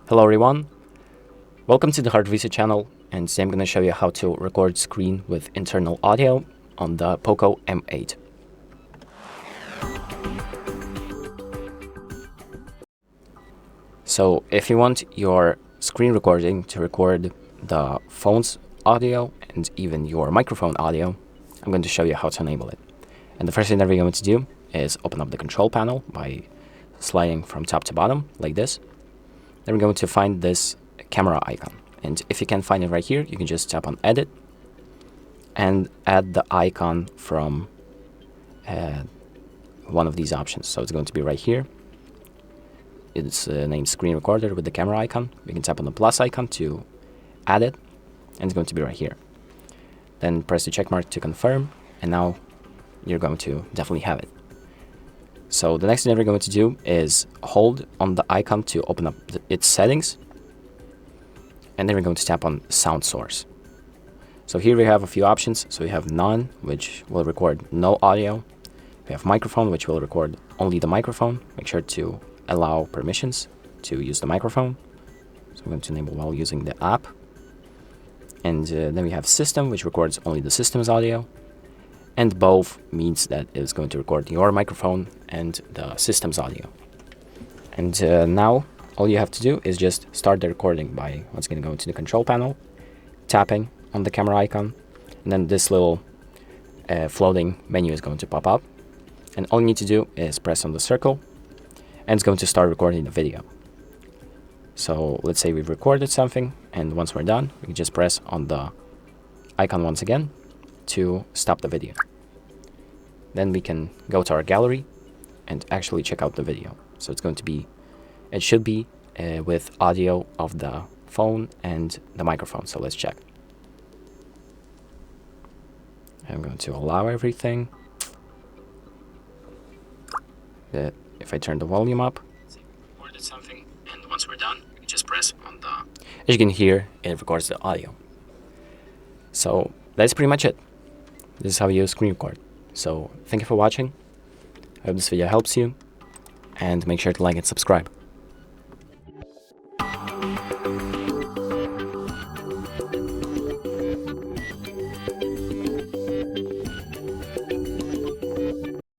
Hello everyone, welcome to the HardReset channel, and today I'm going to show you how to record screen with internal audio on the POCO M8. So if you want your screen recording to record the phone's audio and even your microphone audio, I'm going to show you how to enable it. And the first thing that we're going to do is open up the control panel by sliding from top to bottom like this. Then we're going to find this camera icon, and if you can't find it right here, you can just tap on edit and add the icon from one of these options. So it's going to be right here. It's named screen recorder with the camera icon. We can tap on the plus icon to add it, and it's going to be right here. Then press the check mark to confirm, and now you're going to definitely have it. So the next thing that we're going to do is hold on the icon to open up its settings, and then we're going to tap on sound source. So here we have a few options. So we have none, which will record no audio. We have microphone, which will record only the microphone. Make sure to allow permissions to use the microphone. So I'm going to enable while using the app. And then we have system, which records only the system's audio. And both means that it's going to record your microphone and the system's audio. And now all you have to do is just start the recording by once again going to the control panel, tapping on the camera icon, and then this little floating menu is going to pop up. And all you need to do is press on the circle, and it's going to start recording the video. So let's say we've recorded something, and once we're done, we can just press on the icon once again to stop the video. Then we can go to our gallery and actually check out the video. So it's going to be, it should be with audio of the phone and the microphone. So let's check. I'm going to allow everything. If I turn the volume up, recorded something, and once we're done, we just press on the. As you can hear, it records the audio. So that's pretty much it. This is how you screen record. So thank you for watching. I hope this video helps you, and make sure to like and subscribe.